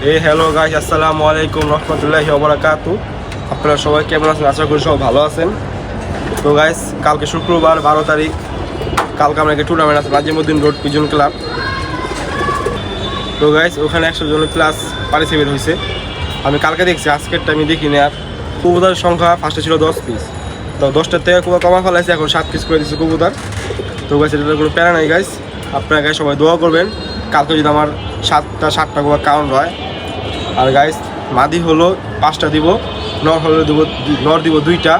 Hello guys, আসসালামু আলাইকুম রহমতুল্লাহি ওয়া বারাকাতুহু। আপনারা সবাই কেমন আছেন? আশা করি সবাই ভালো আছেন। তো গাইস, কালকে শুক্রবার 12 তারিখ, কালকে আমরা একটা টুর্নামেন্ট আছে নাজিমউদ্দিন রোড পিজন ক্লাব। তো গাইস, ওখানে 100 জনের ক্লাস পার্টিসিপেট হয়েছে। আমি কালকে দেখছি, আজকেরটা আমি দেখিনি। আর কবুতরের সংখ্যা ফার্স্টে ছিল 10 পিস, তো 10টার থেকে কমা ফেলাইছে, এখন 7 পিস করে দিচ্ছে কবুতর। তো গাইস, এটা কোনো প্যারা নাই গাইস। আপনারা গাইস সবাই দোয়া করবেন কালকে যদি আমার 7টা কবুতর কাউন্ট হয়। আর গাইস, মাদি হলো 5টা দিব, নর দিব 2টা,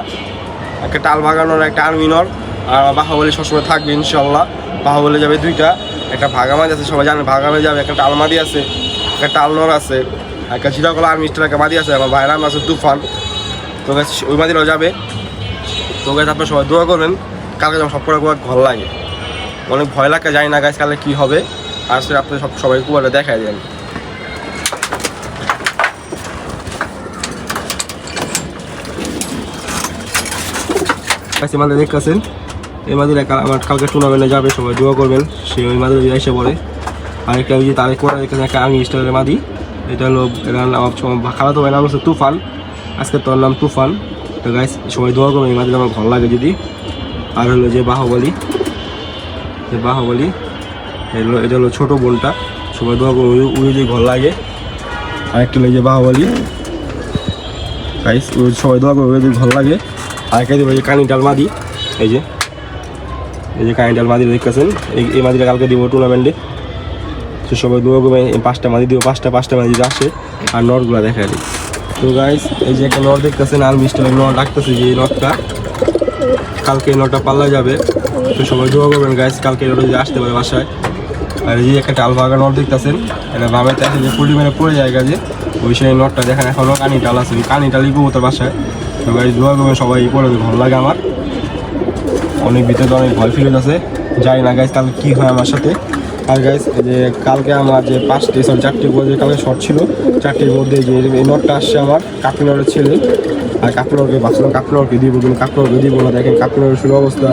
একটা টাল ভাগানোর, একটা আর্মি নর। আর বাহুবলী সবসময় থাকবে ইনশাল্লাহ। বাহুবলী যাবে 2টা, একটা ভাগামাদি আছে, সবাই জানে ভাগামাদি যাবে, একটা টালমাদি আছে, একটা টাল নর আছে, একটা ঝিরাকলা আর্মি স্টার একটা মাদি আছে, আমার ভাইয়ের নাম আছে তুফান। তো গাইস, ওই মাদিরাও যাবে। তো গাইস, আপনারা সবাই দোয়া করবেন কালকে যেমন সব করে ঘর লাগে। অনেক ভয় লাগে, জানি না গাইস কালকে কী হবে। আর সে আপনি সবাই কুয়াটা দেখাই দেন। মাদের দেখতেছেন, এই মাদের আমার কালকে টুর্নামেন্টে যাবে, সবাই দোয়া করবেন। সে ওই মাদের এসে পড়ে। আরেকটা ওই যে তারে করে দেখেন, একটা আর্মি স্টাইলের মাদি। এটা হলো খালাতো ভাই নাম হচ্ছে তুফান, আজকে তোর নাম তুফান। তো গাইস, সবাই দোয়া করবেন, এই মাদের আমার ভালো লাগে যদি। আর হলো যে বাহুবলী, এটা হলো ছোটো বোনটা, সবাই দোয়া করবেন, ওই যে ঘর লাগে। আরেকটা হলো যে বাহুবলী গাইস, সবাই দোয়া করবে, ওই ঘর লাগে। আরেকটা দিব যে কানিটাল মাদি, এই যে কানিটাল মাদি দেখতেছেন, এই মাদিটা কালকে দিব টুর্নামেন্টে। তো সবাই দোয়া করবে, 5টা মাদি দিব, 5টা মাদি যদি আসে। আর নটগুলো দেখা দিই। তো গাইস, এই যে একটা নট দেখতেছেন, আর মিস্টারের নট ডাকতেছে, যে এই নটটা কালকে এই নটটা পাল্লা যাবে। তো সবাই দোয়া করবেন গাইস, কালকে এই নটটা যদি আসতে পারে বাসায়। আর এই যে একটা টালভাগা নট দেখতেছেন, এটা বামেতে আছে, যে পুলি মেরে পড়ে যায় যে ওই সেই নটটা দেখেন, এখনও কানিটাল আছে, কানিটালই কবুতর বাসায়। তো গাইস, দোয়া করবেন সবাই, পরে ভালো লাগে আমার। অনেক ভিতরে অনেক ভয় ফিল আছে, যাই না গাইস কালকে কী হয় আমার সাথে। আর গাইস, যে কালকে আমার যে 4টি যে কালকে শর্ট ছিল, 4টির মধ্যে যে এই নটটা আসছে আমার কাপিনরের ছেলে। আর কাপিনরকে ভাবছিলাম কাপিনরকে দিব, কিন্তু কাপিনরকে দিব না। দেখেন কাপিনরের শুরু অবস্থা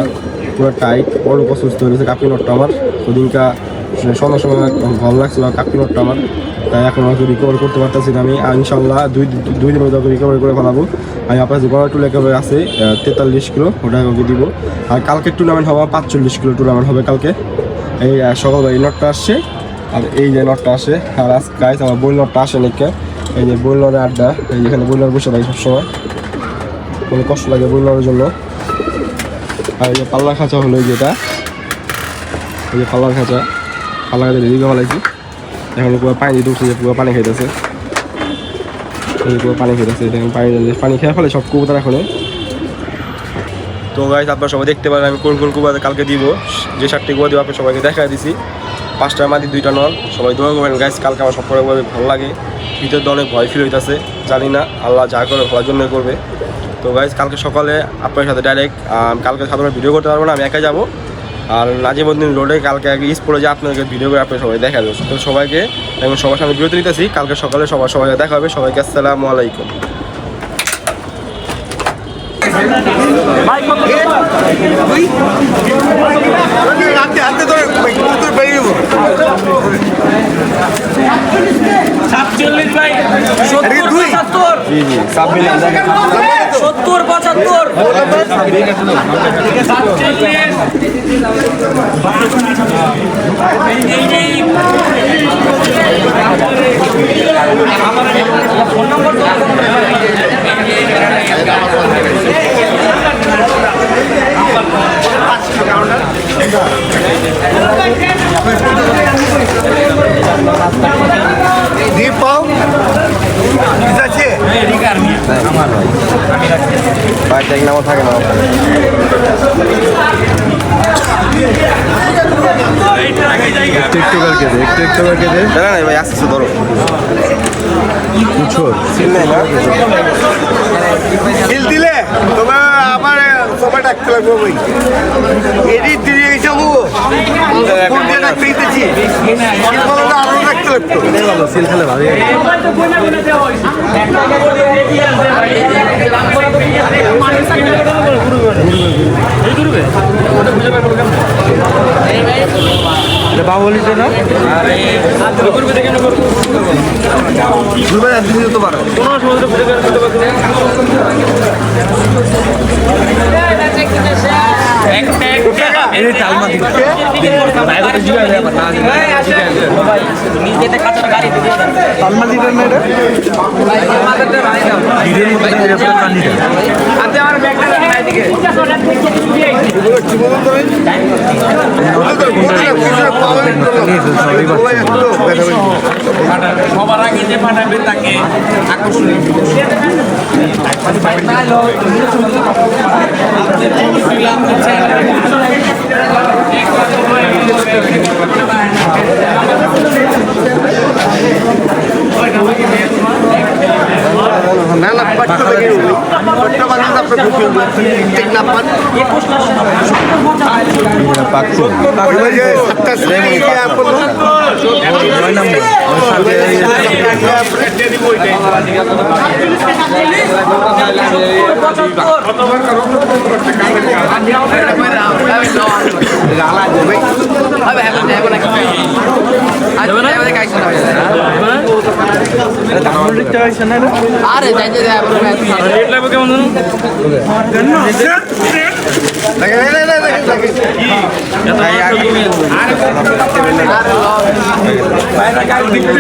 পুরো টাইট, অনেক অসুস্থ হয়েছে কাপিনরটা আমার। ওদিনকা সন্ধ্যার সময় ভালো লাগছিল কাপিনরটা আমার, তাই এখন হয়তো রিকভার করতে পারতেছি না আমি। ইনশাল্লাহ দুই দিনের মধ্যে রিকভারি করে ফেলাবো। আমি আপনার যে গড়া টুল একেবারে আছে 43 কিলো, ওটা ওকে দিব। আর কালকে টুর্নামেন্ট হবে 45 কিলো টুর্নামেন্ট হবে কালকে। এই সকালবেলা এই নটটা আসছে, আর এই যে নটটা আসে। আর আজ গাইস, আমার বই নটটা আসে নাকি, এই যে বই নরের আড্ডা, এই যেখানে বই নর বসে থাকে সবসময়, কোনো কষ্ট লাগে বই নরের জন্য। আর এই যে পাল্লার খাঁচা হলো, এই যেটা, এই যে পাল্লার খাঁচা রেডি করে ফেলাইছি। এখন পুরো পানি দিয়ে ঢুকছে, যে পুরো পানি খাইতেছে, এই পুরো পানি খাইতেছে। দেখেন পানি খেয়ে ফেলে সব কবুতর এখন। তো গাইস, আপনারা সবাই দেখতে পারেন আমি কোন কবুতর কালকে দিব। যে 7টি কবুতর দিব আপনি সবাইকে দেখা দিছি, 5টা মাদি 2টা নর। সবাই দোয়া করবেন গাইস, কালকে আমার সব করে ভালো লাগে। ভিতরে অনেক ভয় ফিল হইতেছে, জানি না আল্লাহ যা করে ভালোর জন্য করবে। তো গাইস, কালকে সকালে আপনার সাথে ডাইরেক্ট, কালকে সাধারণত ভিডিও করতে পারবো না, আমি একাই যাবো। আর নাজিমউদ্দিন রোডে কালকে আগে স্পোর্টে যে আপনাদেরকে ভিডিও করে আপনি সবাই দেখা দেবো। তো সবাইকে এবং সবার সামনে বিরতি নিতেছি, কালকে সকালে সবাইকে দেখা হবে। সবাইকে আসসালামু আলাইকুম। থাকে না ভাই, আসছে ধরো দিলে তোমার আমার সবাই ডাকতে লাগবো ভাই, এদিক দিয়ে যাবো আরো ডাকতে লাগতো। সিল খেলে ভালো বাহুবলীতে না দিতে পারো কোনো সমুদ্র ঘুরে ঘুরে করতে পারো এই চালমা দিকে বাইরে জিগা যায় না নিচেতে কাঁচা গাড়ি দিয়ে দেন চালমা দিবেন না এটা মাথাটা ভাই দাও ভিডিওর মধ্যে রেফার পানি দাও আতে আমার ব্যাগটা রাখাই দিকে সবার আগে যে পাঠাবে তাকে আকর্ষণীয় না না পাট্টা লাগে পাট্টা মানে আপনি বুঝুন ঠিক না পাট এই প্রশ্ন এটা পাকো পাকো যে 27 কি আপন 9 নম্বর ওই সাথে দিয়ে দিব ওইটাই কতবার করো করতে কাজ গালা দেবে হবে হবে না আজ হবে কাজ না এটা দাম দিতে হইছে না আরে যাইতে যায় রেট লাগবে কেমন জানো লাগে লাগে কি আরে বাইরে কাজ দিতে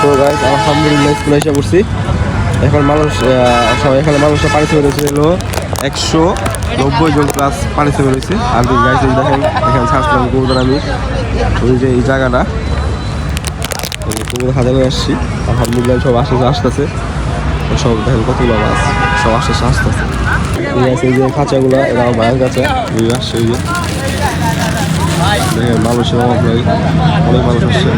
তো গাইস আলহামদুলিল্লাহ স্কুলে এসে পড়ছি এখন মানুষ সবাই এখানে মানুষরা পার্টিসিপেট হয়েছে হলো 190 জন প্লাস পার্টিসিপেট হয়েছে আর গাইস দেখেন এখানে সার্চ করলাম কবুতর আমি ওই যে এই জায়গাটা কবুতর হাতে করে আসছি আলহামদুলিল্লাহ সব আসতেছে সব দেখেন কতগুলো মাছ সব আসতেছে এই যে খাঁচাগুলো এটা আমার মায়ের কাছে এই আসছে এই যে দেখেন মানুষের অভাব নাই অনেক মানুষ আসছে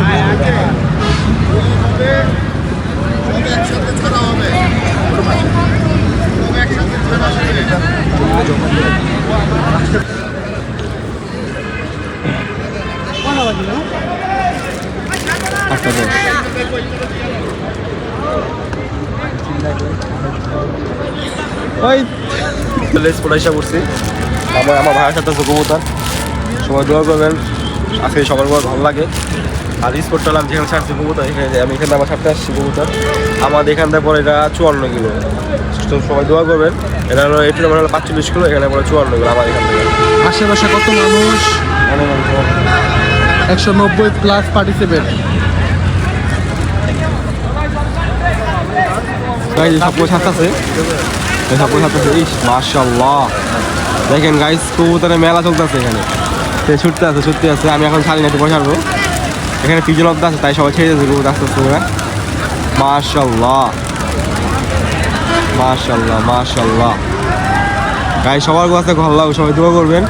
করছি আমার ভাইয়ের সাথে কবুতর সবাই দোয়া করবেন আজকে সবার ভালো লাগে আর স্পোর্ট চালাম যেখানে ছাড়ছি কবুতর এখানে আমি এখানে আমার ছাড়তে আসছি কবুতর আমাদের এখান থেকে পরে এটা 54 কিলো তো সবাই দোয়া করবেন এটা হলো এটি আমার হলো 45 কিলো এখানে পরে 54 কিলো আমার এখান থেকে আশেপাশে কত মানুষ 190 প্লাস পার্টিসিপেট মাশাআল্লাহ দেখেন গাইস কবুতরের মেলা চলতেছে এখানে ছুটতে আছে আমি এখন ছাড়ি না একটু বসাবো এখানে পিজন অব্দ আছে তাই সবাই ছেড়ে যাচ্ছে কবুতর আস্তে আস্তে করে মাশাআল্লাহ গাইস সবার কাছে ভালো লাগবে সবাই দোয়া করবেন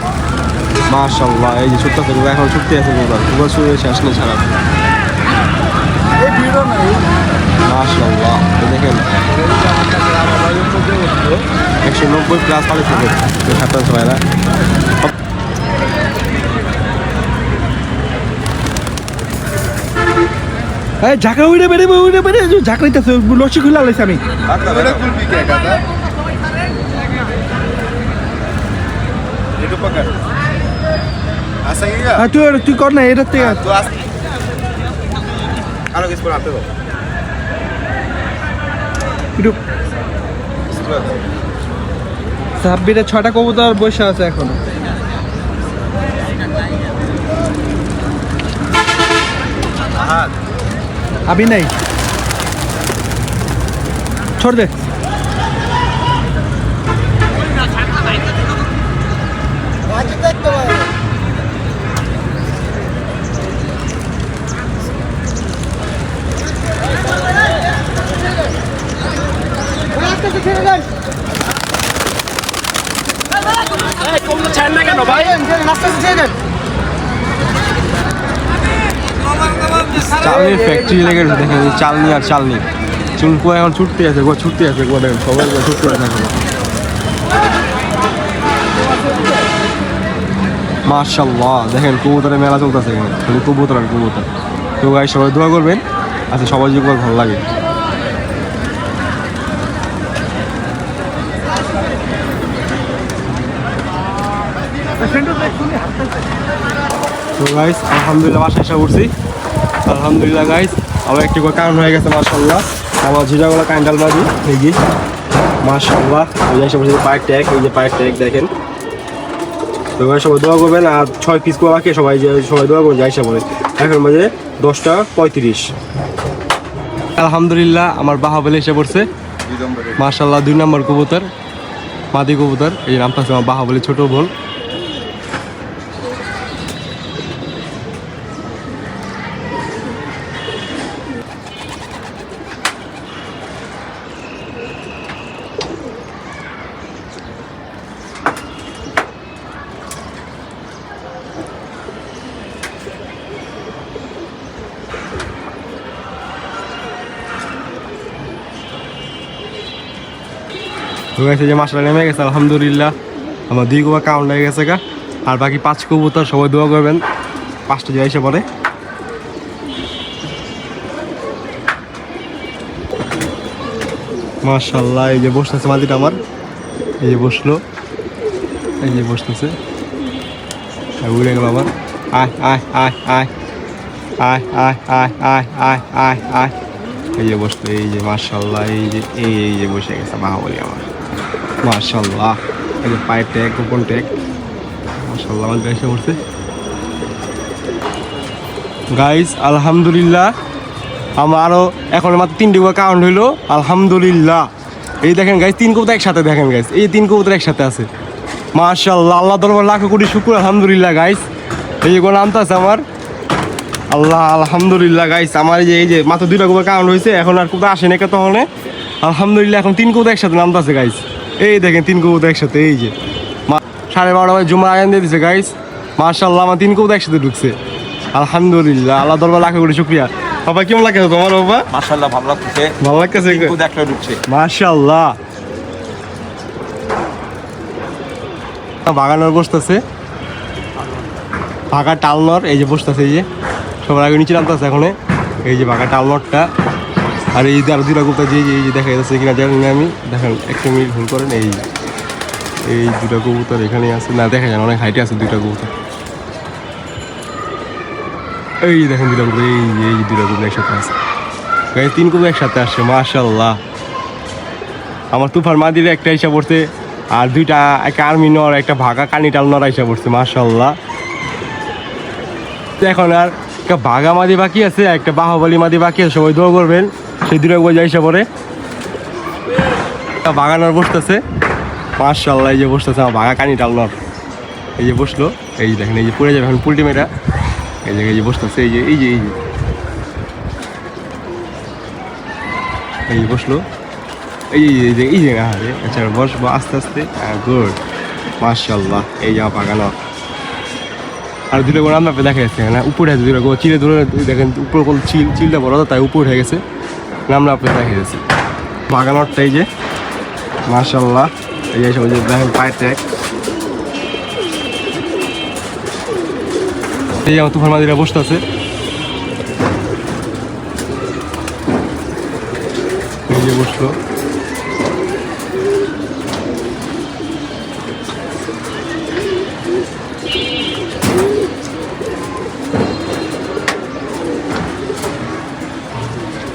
মাশাআল্লাহ এই যে ছুটতে আছে এখন ছুটতে আছে কবুতর শুরু হয়েছে আসলে ছাড়া মাশাআল্লাহ দেখেন 190 প্লাস পালে থাকে ছাড়তে সবাই না ঝাঁকা উড়ে বেড়ে ঝাঁকা হইতেছে লসি খুলে লাইছি আমি তুই কর না এটার থেকে আরো কিছু করে আনতে দাও সাব্বিরে 6টা কবুতর বসে আছে এখন अभी नहीं छोड़ दे চালনির ফ্যাক্টরি লেগে দেখেন চালনি আর চালনি চুলকো এখন ছুটতে আছে দেখেন সবাই ছুটতে আছে এখন মাশাআল্লাহ দেখেন কবুতরের মেলা চলতেছে এখানে খালি কবুতর আর কবুতর তো গাইস সবাই দোয়া করবেন আচ্ছা সবাই যে ভালো লাগে তো গাইস আলহামদুলিল্লাহ বাসায় এসে পড়ছি। আলহামদুলিল্লাহ গাইস আমার একটি করে কারণ হয়ে গেছে মাশাআল্লাহ। আমার জিরাগুলো কাইন্ডাল মাদি দেখি মাশাআল্লাহ। ওই এসে পড়ছি পায়ের ট্যাগ, এই যে পায়ের ট্যাগ দেখেন। তো গাইস সবাই দোয়া করবেন আর 6 পিস করে বাকি সবাই দোয়া করবেন যাইসা পড়ে। এখন বাজে 10:35। আলহামদুলিল্লাহ আমার বাহাবলি এসে পড়ছে মাশাআল্লাহ। 2 নম্বর কবুতর মাদি কবুতর, এই নামটা আছে আমার বাহাবলি ছোট বোন। হয়েছে যে মাসালা নেমে গেছে আলহামদুলিল্লাহ। আমার 2 কবুতর কাউন্ট হয়ে গেছে গা। আর বাকি 5 কবুতর সবাই দোয়া করবেন 5টা যে এসে পড়ে। মাশাআল্লাহ এই যে বসতেছে মাদিটা আমার, এই যে বসলো, এই যে বসতেছে উড়ে গেল আমার। আয় আয় আয় আয় আয় আয় আয় আয় আয় আয় আয় এই যে বসলো, এই যে মাশাআল্লাহ এই যে বসে গেছে বাহাবলি আমার মাশাআল্লাহ। এই যে পায়ের ট্যাগ গোপন ট্যাগ মাশাআল্লাহ আমার এসে পড়ছে গাইস আলহামদুলিল্লাহ। আমারও এখন মাত্র 3টি করে কাউন্ট হইলো আলহামদুলিল্লাহ। এই দেখেন গাইস 3 কবুতর একসাথে দেখেন গাইস, এই 3 কবুতর একসাথে আছে মাশাআল্লাহ। আল্লাহ দরবার লাখ কোটি শুকর আলহামদুলিল্লাহ গাইস। এই যে কোন নামটা আছে আমার আল্লাহ আলহামদুলিল্লাহ গাইস। আমার এই যে মাত্র 2টা কবুতর কাউন্ট হয়েছে, এখন আর কবুতর আসে না তখন আলহামদুলিল্লাহ। এখন 3 কবুতর একসাথে নামটা আছে গাইস, এই দেখেন 3 কবুতর একসাথে। এই যে 12:30 বাজে জুমার আয়ান দিয়ে দিছে গাইস মাশাআল্লাহ। আমার 3 কবুতর একসাথে ঢুকছে আলহামদুলিল্লাহ। আল্লাহ দরবার লাখ কোটি শুকরিয়া। বাবা কেমন লাগছে তোমার বাবা? মাশাআল্লাহ ভালো লাগছে, ভালো লাগছে কিন্তু দেখলে ঢুকছে মাশাআল্লাহ। বাগানোর বসতেছে ভাগা টালনর, এই যে বসতেছে, এই যে সবার আগে নিচে নামতেছে এখন। এই যে ভাগা টালনরটা আর এই যে আর 2টা কবুতর যে এই যে দেখা যাচ্ছে কিনা জানি না আমি, দেখেন 1 মিনিট ভুল করেন। এই 2টা কবুতর এখানে আছে না, দেখা যায় অনেক হাইটে আছে 2টা কবুতর। এই দেখেন 2টা কবুতর, এই 2টা কবুতর একসাথে আছে গাইস। 3 কবুতর একসাথে আসছে মাশাআল্লাহ। আমার তুফার মাদিরে একটা আইসা পড়ছে আর 2টা, একটা আর্মি নর একটা ভাগা কানিটাল নর আইসা পড়ছে মাশাআল্লাহ। এখন আর একটা ভাগা মাদি বাকি আছে, একটা বাহুবলী মাদি বাকি আছে, সবাই দোয়া করবেন সেই 2টা কবুতর আইসা পড়ে। ভাগা নর বসতেছে মাশাআল্লাহ, এই যে বসতেছে আমার ভাগা কানিটাল নর, এই যে বসলো। এই যে দেখেন এই যে পড়ে যাবে এখন পুলটি মেয়েটা, এই যে বসতেছে, এই যে এই যে বসলো, এই যে আরে আচ্ছা বসবো আস্তে আস্তে। গুড মাশাআল্লাহ। এই যে পাকানো আর 2টা করে আমরা দেখা যাচ্ছে না উপরে আছে, 2টা করে চিলে ধরে দেখেন উপরে কোন চিলটা বড় তাই উপরে হয়ে গেছে আমরা আপনার দেখা যাচ্ছে বাগানোরটা। এই যে মাশাআল্লাহ, এই যে সব দেখেন পায়ের ট্যাগ। এই আমার তুফান মাদিরা বসতে আছে, এই যে বসলো।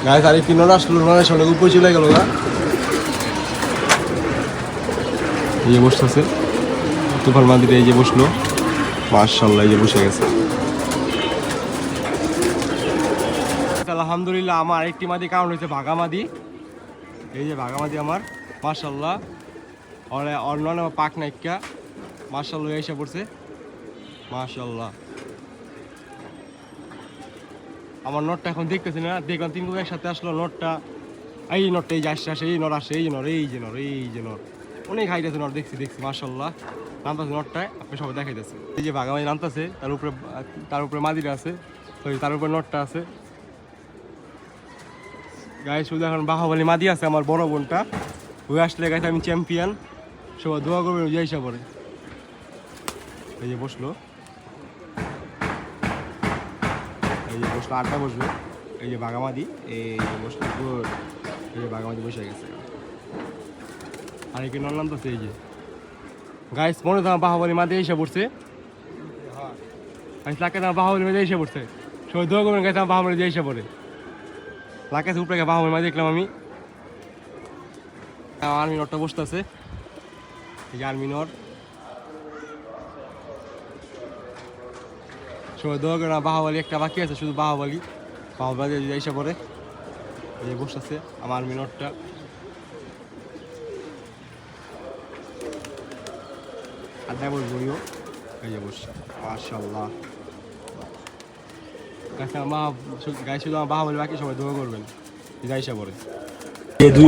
গায়ে তারিখ 3 আসলো মানে সব উপরে চলে গেল না। এই যে বসতেছে তুফান মাদিরা, এই যে বসলো মাশাআল্লাহ, এই যে বসে গেছে আলহামদুলিল্লাহ। আমার একটি মাদি কাউন্ট হয়েছে ভাগা মাদি, এই যে ভাগা মাদি আমার মাশাআল্লাহ। অন্য পাক নাইকা মাশাআল্লাহ এসে পড়ছে মাশাআল্লাহ। আমার নটটা এখন দেখতেছি না, দেখলাম 3 কবুতর একসাথে আসলো নটটা। এই নটটা এই যে আসছে, এই নর আসে, এই যে নর অনেক হাইট আছে নর, দেখছি মাশাআল্লাহ। নামতেছে নটটায়, আপনি সবাই দেখাইতেছে। এই যে ভাগা মাদি নামতেছে, তার উপরে মাদিটা আছে, তার উপরে নটটা আছে গায়ে। শুধু এখন বাহুবলী মাদি আছে আমার বড় বোনটা, ওই আসলে গাইতে আমি চ্যাম্পিয়ন, সবাই দোয়া করবেন ওই হিসাব করে। এই যে বসলো, এই যে বসলো, 8টা বসবে। এই যে বাগামাদি, এই যে বসলো, এই যে বাগামাদি বসে গেছে। আর এখানে নর নামতেছে, এই যে গাইস মনে তো বাহুবলী মাঝে এসে পড়ছে গাইস লাকে না বাহুবলী মাঝে এসে পড়ছে সবাই দোয়া করবেন গাইস আমার বাহুবলী এসে পড়ে লাকে উপরে বাহুবলী মাঝে দেখলাম আমি আর্মি নটটা বসতে আছে এই যে আর্মি নট সবাই দোয়া করেন বাহুবলী একটা বাকি আছে শুধু বাহুবলী এসে পড়ে এই বসে আছে আমার আর্মি নটটা আড্ডা বলবো এই যে বসছে মাশাআল্লাহ গাই শুধু আমার বাহুবলী বাকি সবাই দোয়া করবেন এসে পড়ে এই দুই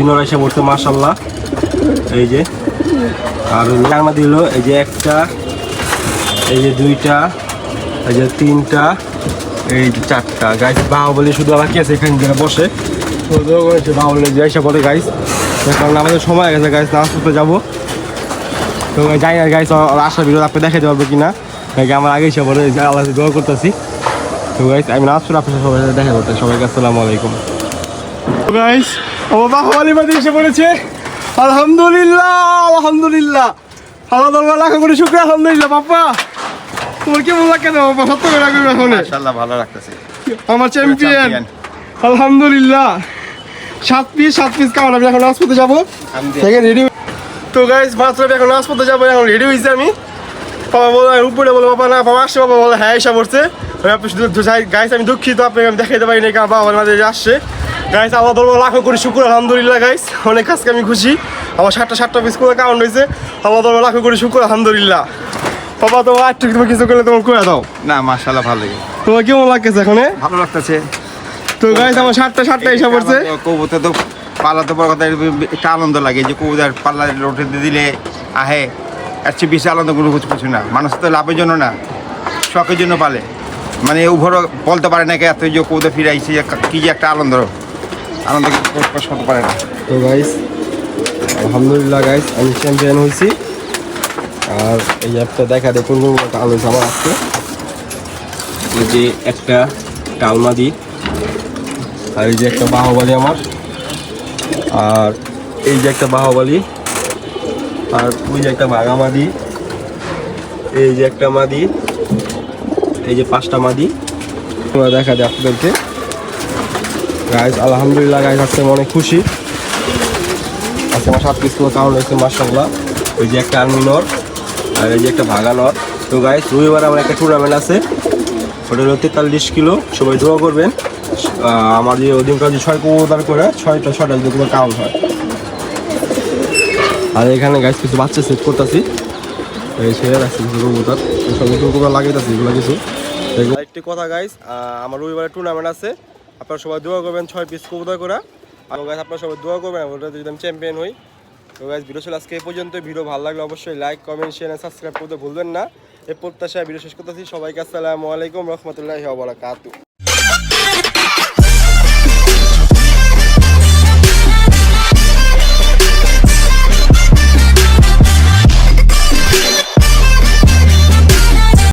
নর এসে পড়ছে মাশাআল্লাহ এই যে আর লাগার দিল এই যে একটা এই যে দুইটা এই যে তিনটা এই যে চারটা গাইস বাহুবলী শুধু বাকি আছে এখানে যারা বসে তো দোয়া করেছে বাহুবলী এসে পড়ে গাইস কারণ আমাদের সময় গেছে গাইস নাচ করতে যাবো তো যাই আর গাইস আসার ভিডিও আপনি দেখাতে পারবো কিনা আমার আগে এসে পড়ে আল্লাহ দোয়া করতেছি তো গাইস আমি নাচ করে আপনার সবাই দেখা করতে সবাইকে আসসালামু আলাইকুম গাইস ও বাহুবলী মাঝে এসে পড়েছে আলহামদুলিল্লাহ আলহামদুলিল্লাহ আল্লাহ লাখ করে শুক্র আলহামদুলিল্লাহ বাপ্পা তোমার কেমন লাগে না বাবা সত্য করে রাখবে এখন মাশাআল্লাহ ভালো লাগতেছে আমার চ্যাম্পিয়ন আলহামদুলিল্লাহ 7 পিস কাউন্ট আমি এখন হাসপাতালে যাবো দেখেন রেডি তো গাইস মাত্র এখন হাসপাতালে যাবো এখন রেডি হয়েছি আমি বাবা বলো উপরে বলো বাবা না বাবা আসছে বাবা বলে হ্যাঁ এসে পড়ছে গাইস আমি দুঃখিত আপনাকে আমি দেখাইতে পারি না কারণ বাবার মাঝে আসছে গাইস আল্লাহ ধরবো লাখো করি শুক্র আলহামদুলিল্লাহ গাইস অনেক আজকে আমি খুশি আমার 7টা পিস করে কাউন্ট হয়েছে আল্লাহ ধরবো লাখো করি শুক্র আলহামদুলিল্লাহ বাবা তোমার আর তুমি কিছু করলে তোমার করে দাও না মাশাআল্লাহ ভালো লাগে তোমার কেমন লাগতেছে এখন ভালো লাগতেছে তো গাইস আমার 7টা এসে পড়ছে কবুতর তো পালাতে বড় কথা একটা আনন্দ লাগে যে কবুতর পাল্লা রোটে দিলে আহে এর চেয়ে বেশি আনন্দ কোনো কিছু না মানুষ তো লাভের জন্য না শখের জন্য পালে মানে উভর বলতে পারে না এত যে কবুতর ফিরে আইছে কি যে একটা আনন্দ প্রকাশ করতে পারে না তো গাইস আলহামদুলিল্লাহ গাইস আমি চ্যাম্পিয়ন হয়েছি আর এই অ্যাপটা দেখা দেখুন টাল হয়েছে আমার আজকে এই যে একটা টালমাদি আর এই যে একটা বাহুবলী আমার আর এই যে একটা বাহুবলী আর ওই যে একটা ভাগামাদি এই যে একটা মাদি এই যে 5টা মাদি তোমরা দেখা দেয় আপনাদেরকে গাইস আলহামদুলিল্লাহ গাইস আজকে অনেক খুশি আজকে আমার 7 পিস করে কাউন্ট হয়েছে মাশাআল্লাহ ওই যে একটা আর্মি নর আর এই যে একটা ভাগা নর তো গাইস রবিবার আমার একটা টুর্নামেন্ট আছে ওটা হলো 43 কিলো সবাই দোয়া করবেন আমার যে ওদিনকার যে 6 কবুতর করে 6টা যদি কোনো কাউন্ট হয় আর এখানে গাইস কিছু বাচ্চা সেট করতেছি এই ছেড়ে রাখছি কিছু কবুতর সব কবুতর লাগাইতেছি এগুলো কিছু একটি কথা গাইস আমার রবিবারে টুর্নামেন্ট আছে আপনারা সবাই দোয়া করবেন 6 পিস কবুতর করা আর গাইস আপনারা সবাই দোয়া করবেন ওটা যদি আমি চ্যাম্পিয়ন হই তো গাইস ভিডিও চলে আজকে এই পর্যন্ত ভিডিও ভালো লাগলে অবশ্যই লাইক কমেন্ট শেয়ার সাবস্ক্রাইব করতে ভুলবেন না এই প্রত্যাশায় ভিডিও শেষ করতেছি সবাইকে আসসালামু আলাইকুম রহমতুল্লাহি ওয়া বারাকাতুহু।